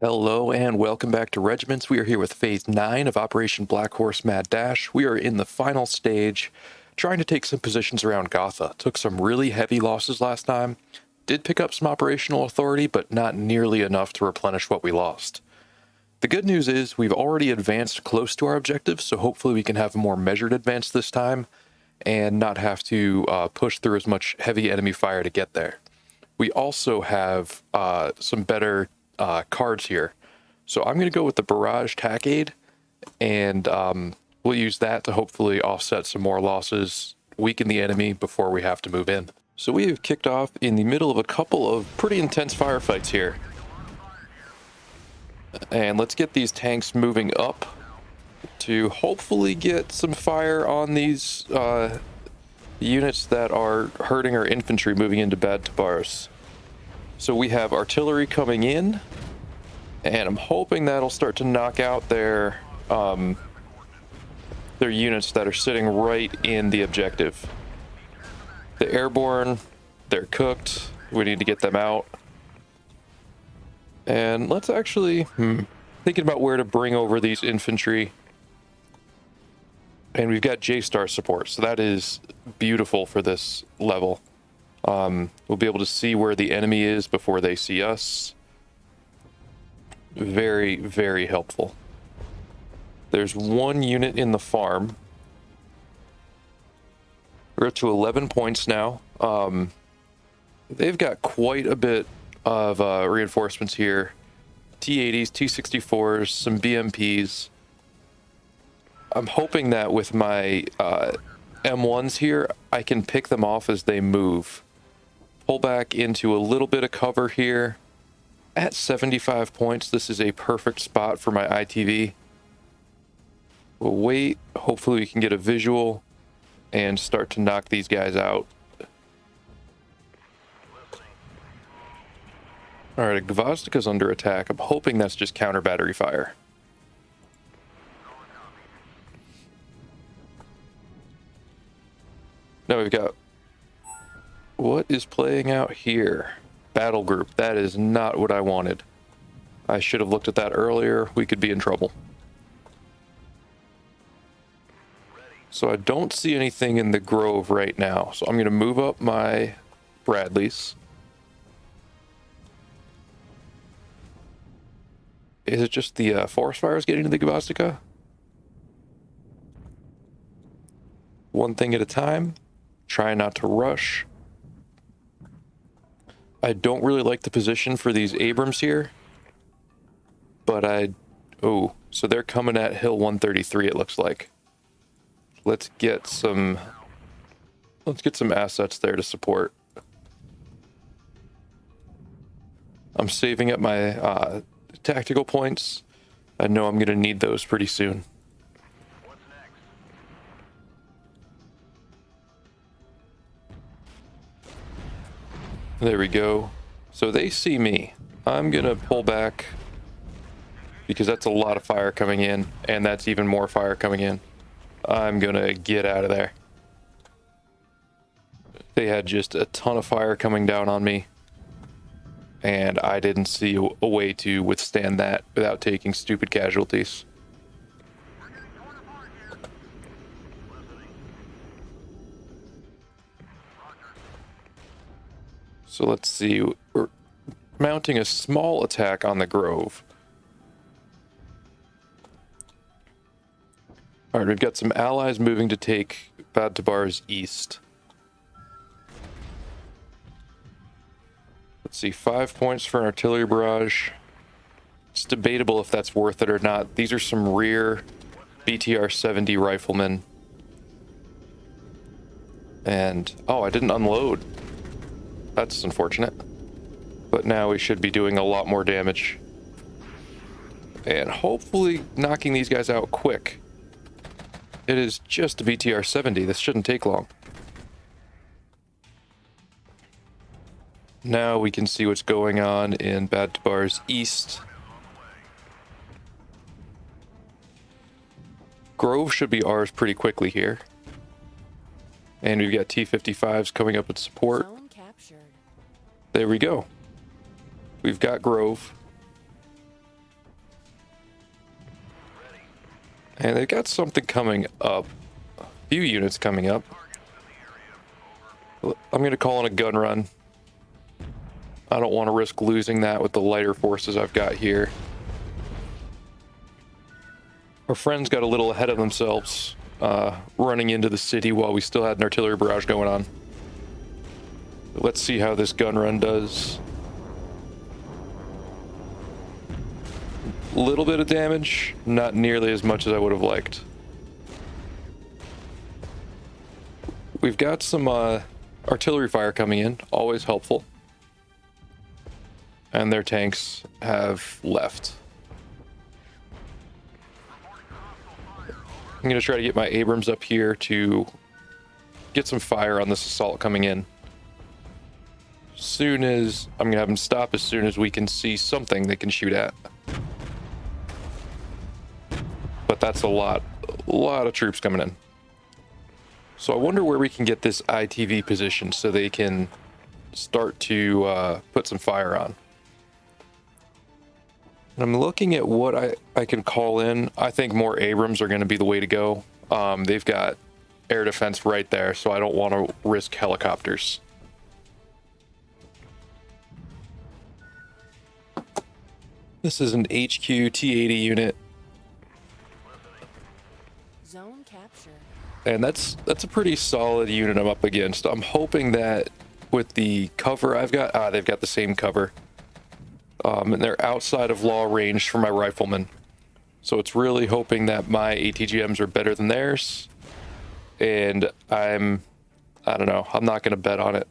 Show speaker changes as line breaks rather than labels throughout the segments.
Hello and welcome back to Regiments. We are here with Phase 9 of Operation Black Horse Mad Dash. We are in the final stage, trying to take some positions around Gotha. Took some really heavy losses last time. Did pick up some operational authority, but not nearly enough to replenish what we lost. The good news is we've already advanced close to our objectives, so hopefully we can have a more measured advance this time and not have to push through as much heavy enemy fire to get there. We also have some better cards here. So I'm going to go with the Barrage Tackade, and we'll use that to hopefully offset some more losses, weaken the enemy before we have to move in. So we have kicked off in the middle of a couple of pretty intense firefights here. And let's get these tanks moving up to hopefully get some fire on these units that are hurting our infantry moving into Bad Tabars. So we have artillery coming in, and I'm hoping that'll start to knock out their units that are sitting right in the objective. The airborne, they're cooked. We need to get them out. And let's actually thinking about where to bring over these infantry. And we've got J-Star support, so that is beautiful for this level. We'll be able to see where the enemy is before they see us. Very, very helpful. There's one unit in the farm. We're up to 11 points now. They've got quite a bit of reinforcements here. T-80s, T-64s, some BMPs. I'm hoping that with my M1s here, I can pick them off as they move. Pull back into a little bit of cover here. At 75 points, this is a perfect spot for my ITV. We'll wait. Hopefully we can get a visual and start to knock these guys out. All right, Gvozdika's under attack. I'm hoping that's just counter battery fire. Now we've got... What is playing out here? Battle group. That is not what I wanted. I should have looked at that earlier. We could be in trouble. So I don't see anything in the Grove right now. So I'm going to move up my Bradleys. Is it just the forest fires getting to the Gvozdika? One thing at a time. Try not to rush. I don't really like the position for these Abrams here, but oh, so they're coming at Hill 133, it looks like. Let's get some assets there to support. I'm saving up my tactical points. I know I'm going to need those pretty soon. There we go. So they see me. I'm gonna pull back because that's a lot of fire coming in, and that's even more fire coming in. I'm gonna get out of there. They had just a ton of fire coming down on me, and I didn't see a way to withstand that without taking stupid casualties. So let's see, we're mounting a small attack on the Grove. All right, we've got some allies moving to take Bad Tabars east. Let's see, 5 points for an artillery barrage. It's debatable if that's worth it or not. These are some rear BTR-70 riflemen. And, oh, I didn't unload. That's unfortunate. But now we should be doing a lot more damage. And hopefully knocking these guys out quick. It is just a BTR-70. This shouldn't take long. Now we can see what's going on in Bad Tabars East. Grove should be ours pretty quickly here. And we've got T-55s coming up with support. There we go. We've got Grove. And they've got something coming up. A few units coming up. I'm going to call in a gun run. I don't want to risk losing that with the lighter forces I've got here. Our friends got a little ahead of themselves, running into the city while we still had an artillery barrage going on. Let's see how this gun run does. A little bit of damage, not nearly as much as I would have liked. We've got some artillery fire coming in, always helpful. And their tanks have left. I'm going to try to get my Abrams up here to get some fire on this assault coming in. I'm going to have them stop as soon as we can see something they can shoot at. But that's a lot of troops coming in. So I wonder where we can get this ITV position so they can start to put some fire on. And I'm looking at what I can call in. I think more Abrams are going to be the way to go. They've got air defense right there, so I don't want to risk helicopters. This is an HQ T-80 unit.
Zone capture.
And that's a pretty solid unit I'm up against. I'm hoping that with the cover I've got, they've got the same cover. And they're outside of law range for my riflemen. So it's really hoping that my ATGMs are better than theirs. And I don't know, I'm not going to bet on it.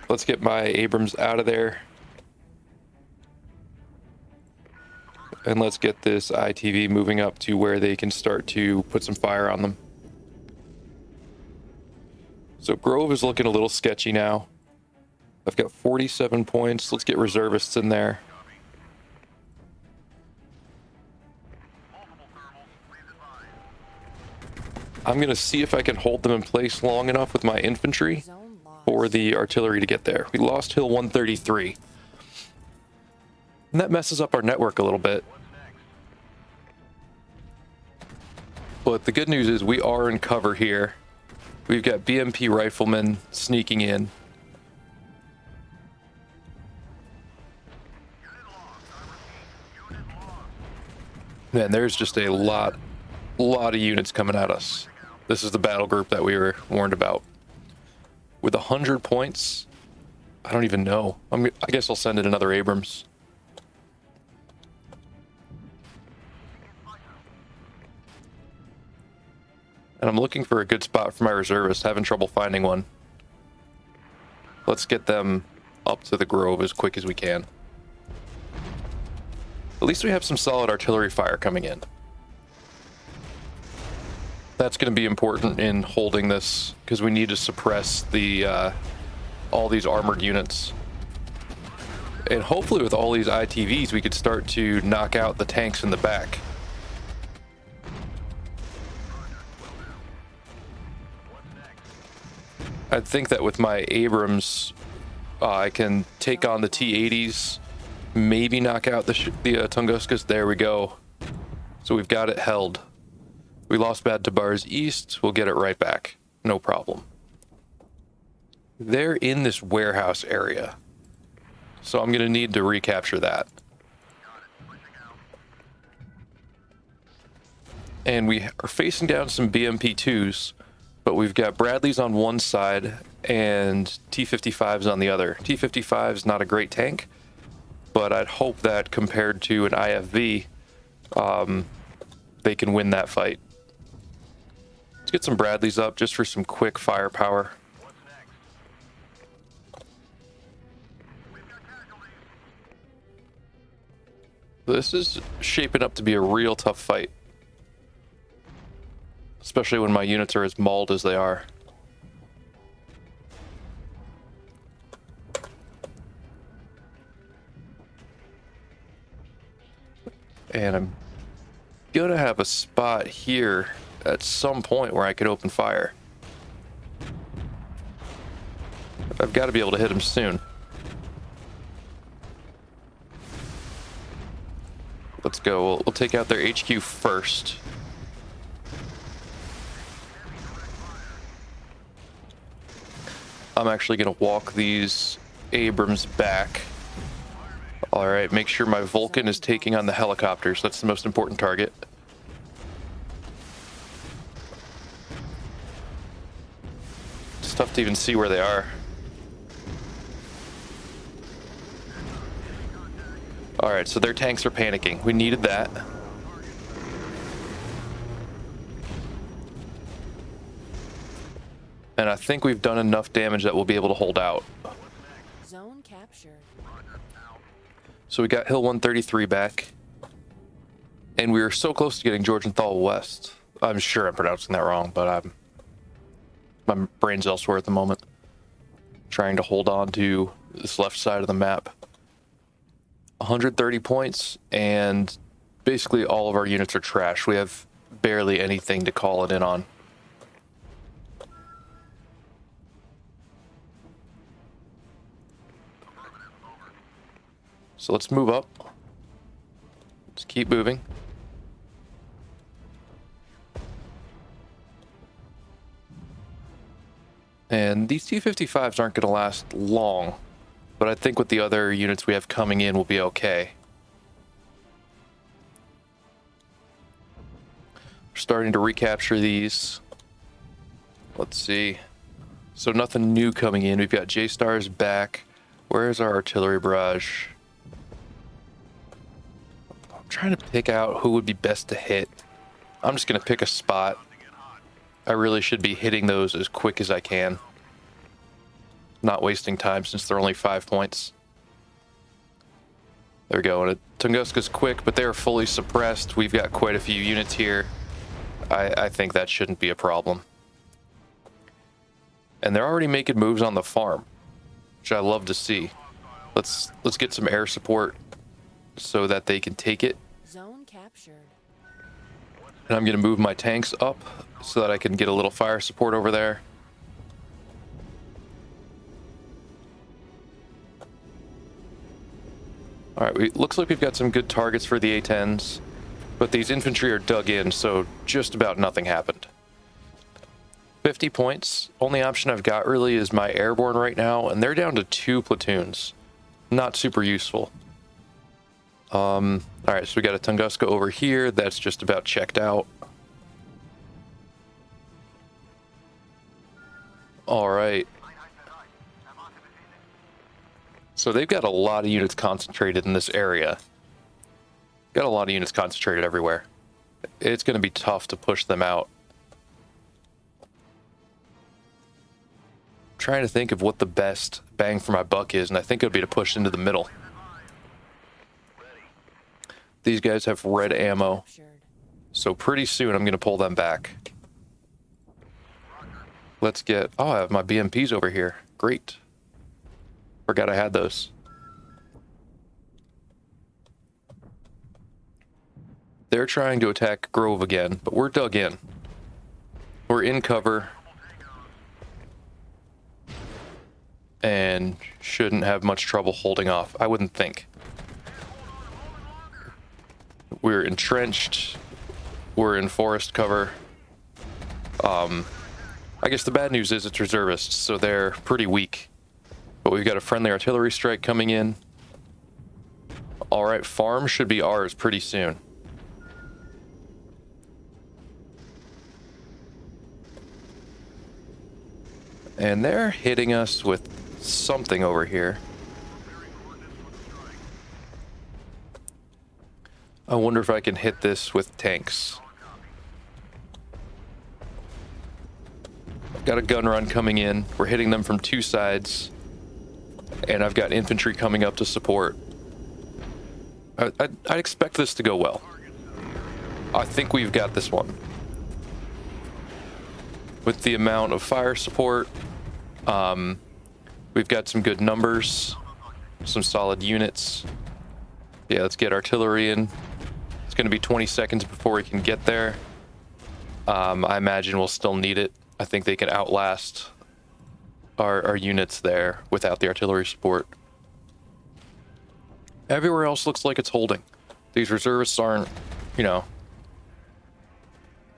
Let's get my Abrams out of there. And let's get this ITV moving up to where they can start to put some fire on them. So Grove is looking a little sketchy now. I've got 47 points. Let's get reservists in there. I'm going to see if I can hold them in place long enough with my infantry for the artillery to get there. We lost Hill 133. And that messes up our network a little bit. But the good news is we are in cover here. We've got BMP riflemen sneaking in. Man, there's just a lot of units coming at us. This is the battle group that we were warned about. With 100 points, I don't even know. I guess I'll send in another Abrams. And I'm looking for a good spot for my reservists, having trouble finding one. Let's get them up to the Grove as quick as we can. At least we have some solid artillery fire coming in. That's going to be important in holding this, because we need to suppress the all these armored units. And hopefully with all these ITVs, we could start to knock out the tanks in the back. I think that with my Abrams, I can take on the T-80s, maybe knock out the Tunguskas. There we go. So we've got it held. We lost Bad Tabar's east. We'll get it right back. No problem. They're in this warehouse area. So I'm going to need to recapture that. And we are facing down some BMP-2s. But we've got Bradleys on one side and T-55s on the other. T-55 is not a great tank, but I'd hope that compared to an IFV, they can win that fight. Let's get some Bradleys up just for some quick firepower. This is shaping up to be a real tough fight. Especially when my units are as mauled as they are. And I'm gonna have a spot here at some point where I could open fire. I've got to be able to hit him soon. Let's go. We'll take out their HQ first. I'm actually going to walk these Abrams back. All right, make sure my Vulcan is taking on the helicopters. That's the most important target. It's tough to even see where they are. All right, so their tanks are panicking. We needed that. And I think we've done enough damage that we'll be able to hold out.
Zone captured.
So we got Hill 133 back. And we were so close to getting Georgianthal West. I'm sure I'm pronouncing that wrong, but my brain's elsewhere at the moment. Trying to hold on to this left side of the map. 130 points, and basically all of our units are trash. We have barely anything to call it in on. So let's move up. Let's keep moving. And these T-55s aren't going to last long, but I think with the other units we have coming in, we'll be okay. We're starting to recapture these. Let's see. So nothing new coming in. We've got J-Stars back. Where's our artillery barrage? I'm trying to pick out who would be best to hit. I'm just going to pick a spot. I really should be hitting those as quick as I can. Not wasting time since they're only 5 points. There we go. And Tunguska's quick, but they're fully suppressed. We've got quite a few units here. I think that shouldn't be a problem. And they're already making moves on the farm, which I love to see. Let's get some air support so that they can take it.
Zone captured.
And I'm going to move my tanks up so that I can get a little fire support over there. All right, looks like we've got some good targets for the A-10s, but these infantry are dug in, so just about nothing happened. 50 points. Only option I've got really is my airborne right now, and they're down to 2 platoons. Not super useful. All right, so we got a Tunguska over here. That's just about checked out. All right. So they've got a lot of units concentrated in this area. Got a lot of units concentrated everywhere. It's going to be tough to push them out. I'm trying to think of what the best bang for my buck is, and I think it would be to push into the middle. These guys have red ammo, so pretty soon I'm going to pull them back. Let's get... Oh, I have my BMPs over here. Great. Forgot I had those. They're trying to attack Grove again, but we're dug in. We're in cover. And shouldn't have much trouble holding off, I wouldn't think. We're entrenched. We're in forest cover. I guess the bad news is it's reservists, so they're pretty weak. But we've got a friendly artillery strike coming in. All right, farm should be ours pretty soon. And they're hitting us with something over here. I wonder if I can hit this with tanks. Got a gun run coming in. We're hitting them from 2 sides. And I've got infantry coming up to support. I'd expect this to go well. I think we've got this one. With the amount of fire support, we've got some good numbers, some solid units. Yeah, let's get artillery in. It's going to be 20 seconds before we can get there. I imagine we'll still need it. I think they can outlast our units there without the artillery support. Everywhere else looks like it's holding. These reservists aren't, you know,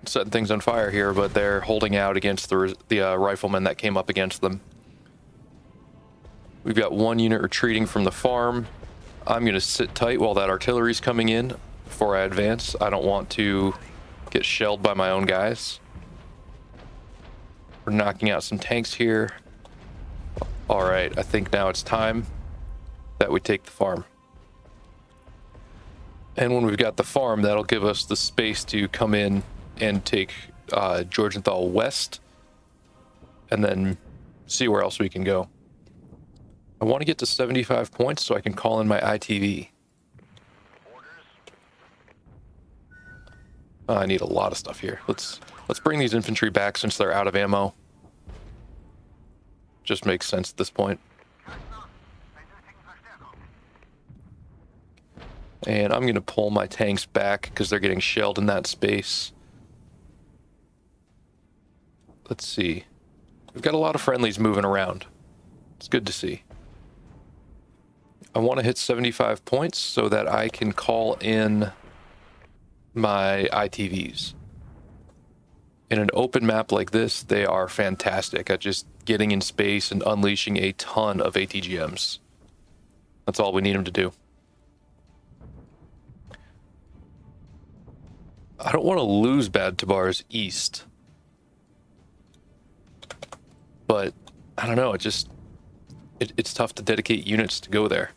setting things on fire here, but they're holding out against the riflemen that came up against them. We've got one unit retreating from the farm. I'm going to sit tight while that artillery's coming in before I advance. I don't want to get shelled by my own guys. We're knocking out some tanks here. All right, I think now it's time that we take the farm. And when we've got the farm, that'll give us the space to come in and take Georgenthal West, and then see where else we can go. I want to get to 75 points so I can call in my ITV. I need a lot of stuff here. Let's bring these infantry back since they're out of ammo. Just makes sense at this point. And I'm going to pull my tanks back because they're getting shelled in that space. Let's see. We've got a lot of friendlies moving around. It's good to see. I want to hit 75 points so that I can call in my ITVs. In an open map like this, they are fantastic at just getting in space and unleashing a ton of ATGMs. That's all we need them to do. I don't want to lose Bad Tabar's east. But, I don't know, it's tough to dedicate units to go there.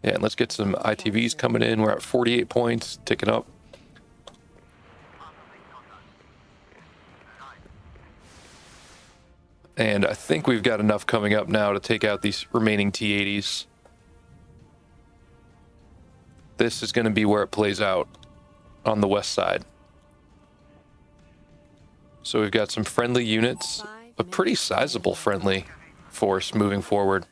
Yeah, and let's get some ITVs coming in. We're at 48 points, ticking up. And I think we've got enough coming up now to take out these remaining T-80s. This is going to be where it plays out on the west side. So we've got some friendly units, a pretty sizable friendly force moving forward.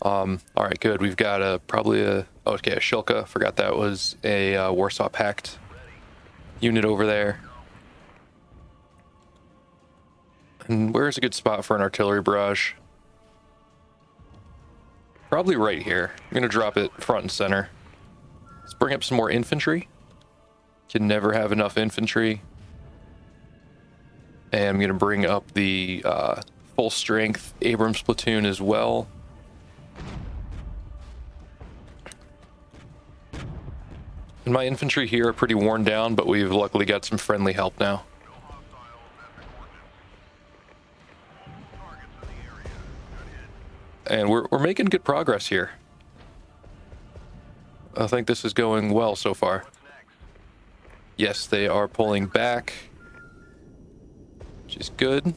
All right, good. We've got a Shilka. Forgot that was a Warsaw Pact unit over there. And where's a good spot for an artillery barrage? Probably right here. I'm going to drop it front and center. Let's bring up some more infantry. Can never have enough infantry. And I'm going to bring up the full strength Abrams platoon as well. And my infantry here are pretty worn down, but we've luckily got some friendly help now. And we're making good progress here. I think this is going well so far. Yes, they are pulling back, which is good.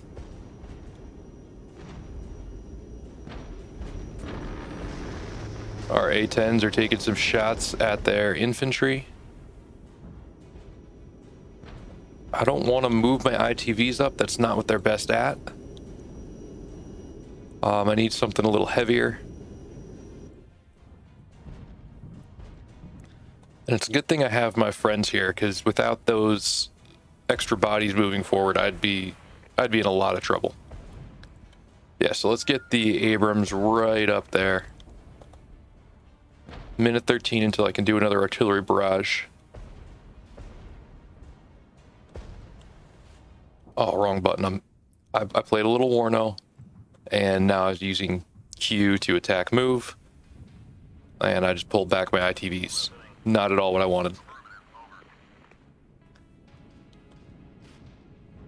Our A-10s are taking some shots at their infantry. I don't want to move my ITVs up. That's not what they're best at. I need something a little heavier. And it's a good thing I have my friends here, because without those extra bodies moving forward, I'd be in a lot of trouble. Yeah, so let's get the Abrams right up there. Minute 13 until I can do another artillery barrage. Oh, wrong button. I played a little Warno, and now I was using Q to attack move, and I just pulled back my ITVs. Not at all what I wanted.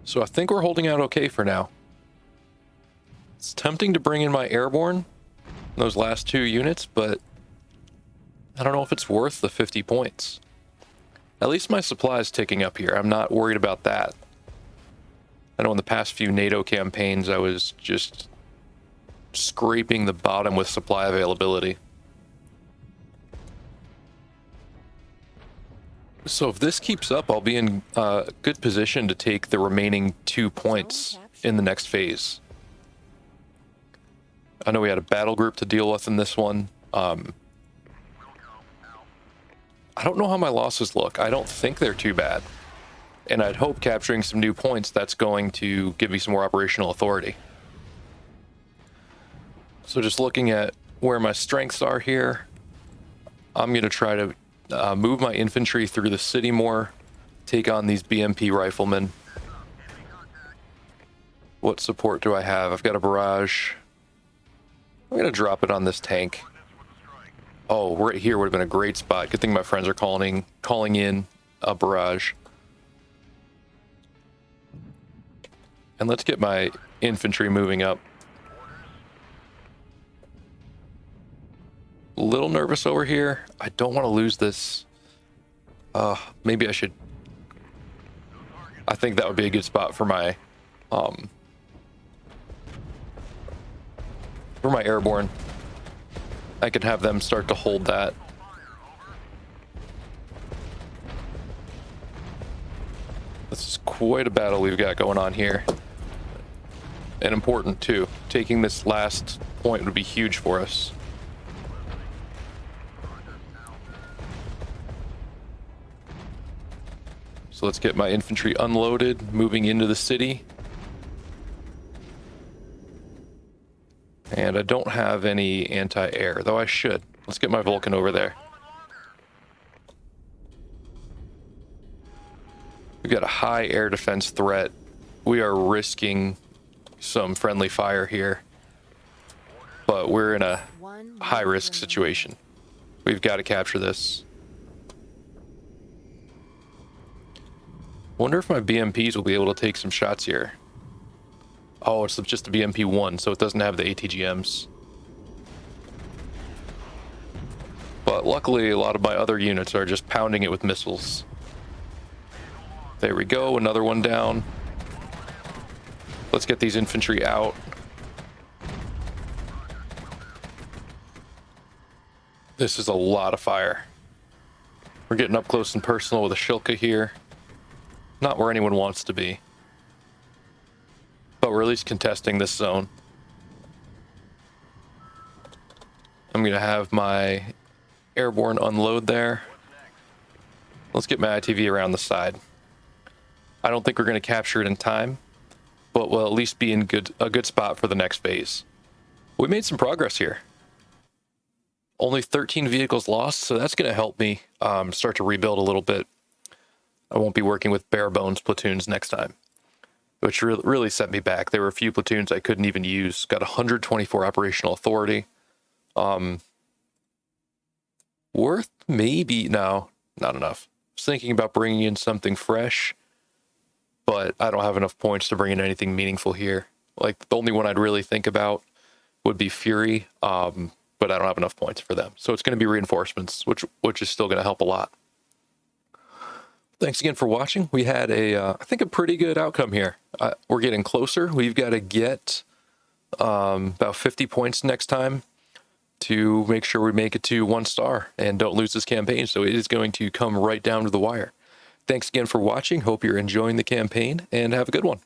So I think we're holding out okay for now. It's tempting to bring in my airborne, those last two units, but I don't know if it's worth the 50 points. At least my supply is ticking up here. I'm not worried about that. I know in the past few NATO campaigns, I was just scraping the bottom with supply availability. So if this keeps up, I'll be in a good position to take the remaining 2 points in the next phase. I know we had a battle group to deal with in this one. I don't know how my losses look. I don't think they're too bad. And I'd hope capturing some new points, that's going to give me some more operational authority. So just looking at where my strengths are here, I'm going to try to move my infantry through the city more, take on these BMP riflemen. What support do I have? I've got a barrage. I'm going to drop it on this tank. Oh, right here would have been a great spot. Good thing my friends are calling in a barrage. And let's get my infantry moving up. A little nervous over here. I don't want to lose this. Maybe I should. I think that would be a good spot for my airborne. I could have them start to hold that. This is quite a battle we've got going on here. And important too. Taking this last point would be huge for us. So let's get my infantry unloaded, moving into the city. And I don't have any anti-air, though I should. Let's get my Vulcan over there. We've got a high air defense threat. We are risking some friendly fire here, but we're in a high risk situation. We've got to capture this. Wonder if my BMPs will be able to take some shots here. Oh, it's just a BMP-1, so it doesn't have the ATGMs. But luckily, a lot of my other units are just pounding it with missiles. There we go, another one down. Let's get these infantry out. This is a lot of fire. We're getting up close and personal with a Shilka here. Not where anyone wants to be. But we're at least contesting this zone. I'm going to have my airborne unload there. Let's get my ITV around the side. I don't think we're going to capture it in time, but we'll at least be in a good spot for the next phase. We made some progress here. Only 13 vehicles lost, so that's going to help me start to rebuild a little bit. I won't be working with bare bones platoons next time, which really set me back. There were a few platoons I couldn't even use. Got 124 operational authority. Worth maybe, no, not enough. I was thinking about bringing in something fresh, but I don't have enough points to bring in anything meaningful here. Like, the only one I'd really think about would be Fury, but I don't have enough points for them. So it's going to be reinforcements, which is still going to help a lot. Thanks again for watching. We had I think a pretty good outcome here. We're getting closer. We've got to get about 50 points next time to make sure we make it to 1 star and don't lose this campaign. So it is going to come right down to the wire. Thanks again for watching. Hope you're enjoying the campaign and have a good one.